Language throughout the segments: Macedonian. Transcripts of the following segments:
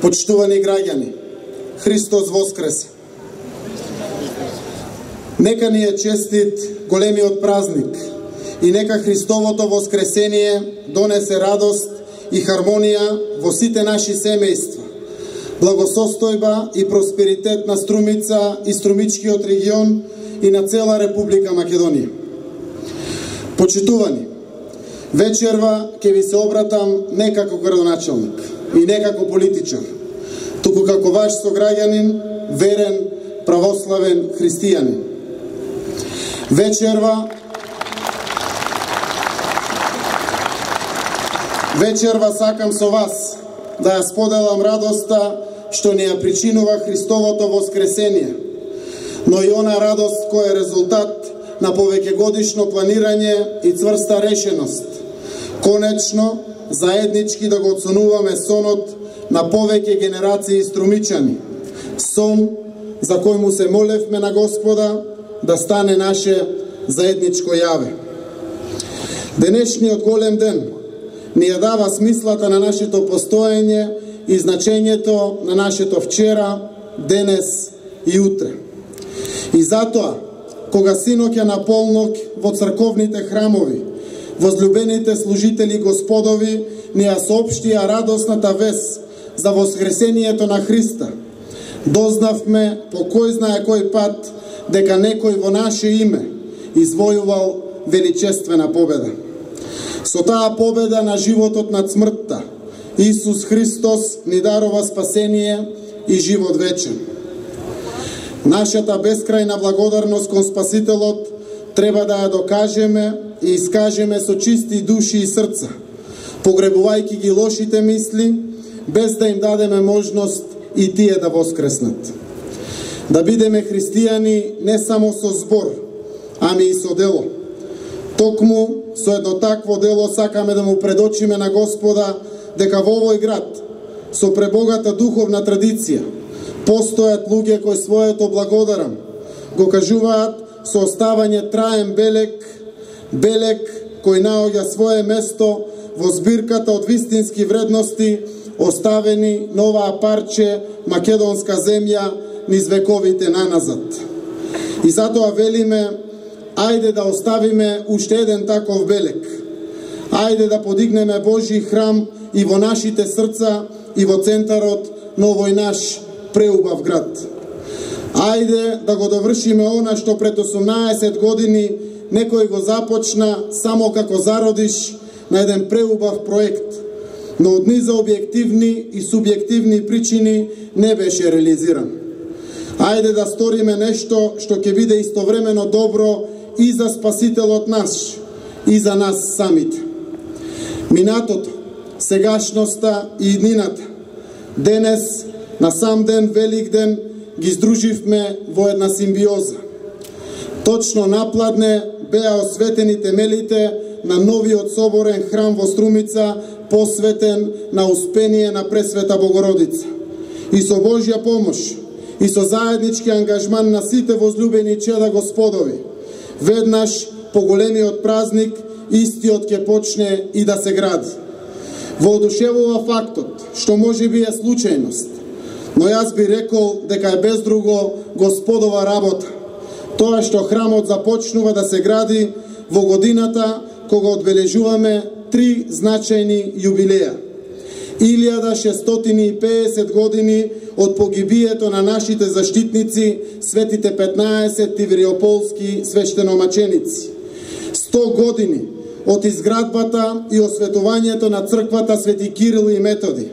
Почитувани граѓани, Христос воскресе. Нека ни е честит големиот празник и нека Христовото воскресение донесе радост и хармонија во сите наши семејства, благосостојба и просперитет на Струмица и Струмичкиот регион и на цела Република Македонија. Почитувани, вечерва ќе ви се обратам не како градоначалник и не како политичар, туку како ваш сограѓанин, верен, православен христијанин. Вечерва сакам со вас да ја споделам радоста што ни ја причинува Христовото воскресение, но и она радост која е резултат на повеќегодишно планирање и цврста решеност. Конечно, заеднички да го оценуваме сонот на повеќе генерации струмичани. Сон за кој му се молевме на Господа да стане наше заедничко јаве. Денешниот голем ден ни ја дава смислата на нашето постоење и значењето на нашето вчера, денес и утре. И затоа, кога синоќа на полнок во црковните храмови, возлюбените служители Господови ни ја соопштија радосната вест за воскресението на Христа, дознавме по кој знае кој пат дека некој во наше име извојувал величествена победа. Со таа победа на животот над смртта, Исус Христос ни дарува спасение и живот вечен. Нашата бескрајна благодарност кон Спасителот треба да ја докажеме и искажеме со чисти души и срца, погребувајќи ги лошите мисли, без да им дадеме можност и тие да воскреснат. Да бидеме христијани не само со збор, ами и со дело. Токму со едно такво дело сакаме да му предочиме на Господа дека во овој град, со пребогата духовна традиција, постојат луѓе кои своето благодарам го кажуваат со оставање траен белек кој наоѓа свое место во збирката од вистински вредности оставени на оваа парче македонска земја низ вековите наназад. И затоа велиме, ајде да оставиме уште еден таков белек. Ајде да подигнеме Божји храм и во нашите срца и во центарот на овој наш преубав град. Ајде да го довршиме она што пред 18 години некој го започна само како зародиш на еден преубав проект, но од низа објективни и субјективни причини не беше реализиран. Ајде да сториме нешто што ќе биде истовремено добро и за Спасителот наш, и за нас самите. Минатото, сегашноста и иднината, денес, на сам ден, Велик ден, ги здруживме во една симбиоза. Точно напладне беа осветени темелите на новиот соборен храм во Струмица, посветен на успение на Пресвета Богородица. И со Божја помош, и со заеднички ангажман на сите возлюбени чеда Господови, веднаш по големиот празник, истиот ќе почне и да се гради. Воодушевува фактот, што може би е случајност, но јас би рекол дека е без друго Господова работа. Тоа што храмот започнува да се гради во годината кога одбележуваме 3 значајни јубилеја. 1650 години од погибието на нашите заштитници, светите 15 тивриополски свештеномаченици. 100 години од изградбата и осветувањето на црквата Свети Кирил и Методи.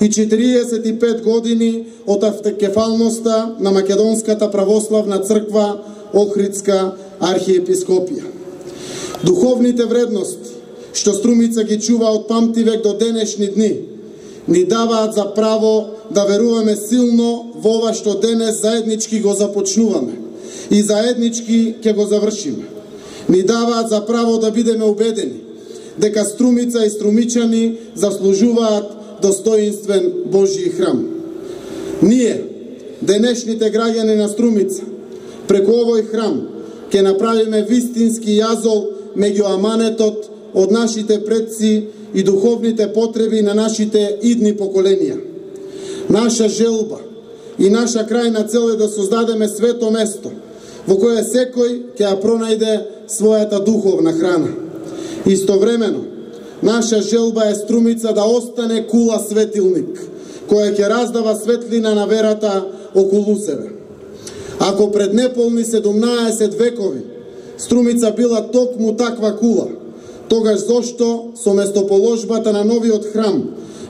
И 45 години од автокефалноста на Македонската православна црква Охридска архиепископија. Духовните вредности што Струмица ги чува од памтивек до денешни дни, ни даваат за право да веруваме силно во ова што денес заеднички го започнуваме и заеднички ќе го завршиме. Ни даваат за право да бидеме убедени дека Струмица и струмичани заслужуваат достоинствен Божји храм. Ние, денешните граѓани на Струмица, преку овој храм ќе направиме вистински јазол меѓу аманетот од нашите предци и духовните потреби на нашите идни поколенија. Наша желба и наша крајна цел е да создадеме свето место во кое секој ќе ја пронајде својата духовна храна. Истовремено, наша желба е струмица да остане кула светилник, која ќе раздава светлина на верата околу себе. Ако пред неполни 17 векови струмица била токму таква кула, тогаш зошто со местоположбата на новиот храм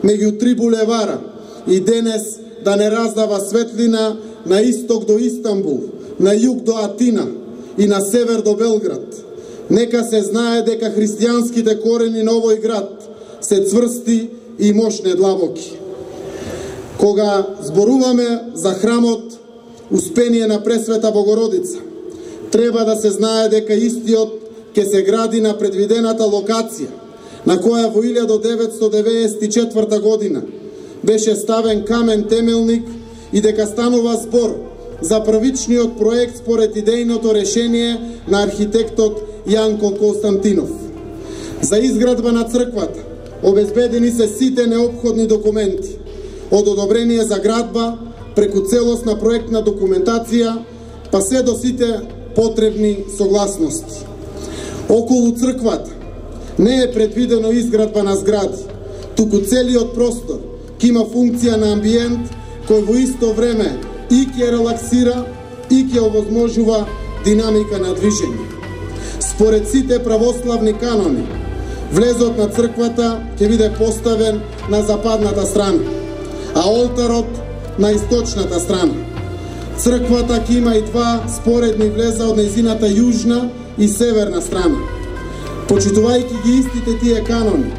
меѓу 3 булевара и денес да не раздава светлина на исток до Истанбул, на југ до Атина и на север до Белград? Нека се знае дека христијанските корени на овој град се цврсти и мощне длабоки. Кога зборуваме за храмот Успение на Пресвета Богородица, треба да се знае дека истиот ќе се гради на предвидената локација, на која во 1994 година беше ставен камен темелник и дека станува збор за првичниот проект според идејното решение на архитектот Јанко Константинов. За изградба на црквата обезбедени се сите неопходни документи, од одобрение за градба, преку целосна проектна документација, па се до сите потребни согласности. Околу црквата не е предвидено изградба на згради, туку целиот простор ќе има функција на амбиент кој во исто време и ќе релаксира и ќе овозможува динамика на движење. Според сите православни канони, влезот на црквата ќе биде поставен на западната страна, а олтарот на источната страна. Црквата ќе има и 2 споредни влеза од нејзината јужна и северна страна. Почитувајќи ги истите тие канони,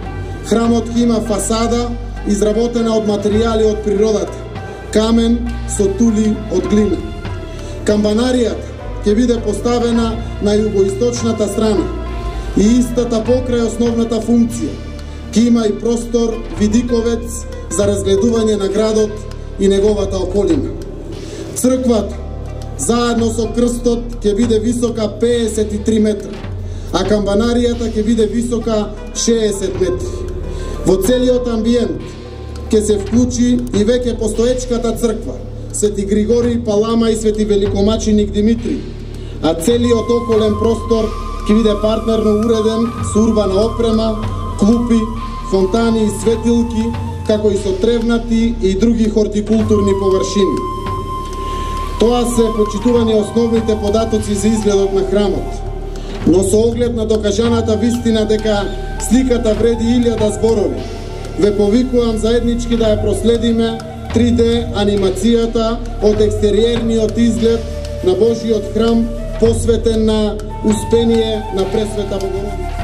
храмот ќе има фасада изработена од материјали од природата, камен со тули од глина. Камбанаријата ќе биде поставена на југоисточната страна и истата покрај основната функција. Ќе има и простор видиковец за разгледување на градот и неговата околина. Црквата, заедно со крстот, ќе биде висока 53 метра, а камбанаријата ќе биде висока 60 метри. Во целиот амбиент ќе се вклучи и веќе постоечката црква Свети Григорий Палама и Свети Великомаченик Димитрий, а целиот околен простор ќе биде партнерно уреден со урбана опрема, клупи, фонтани и светилки, како и со тревнати и други хортикултурни површини. Тоа се почитувани основните податоци за изгледот на храмот, но со оглед на докажаната вистина дека сликата вреди 1000 зборови, ве повикувам заеднички да ја проследиме 3D анимацијата од екстериерниот изглед на Божиот храм посветен на Успение на Пресвета Богородица.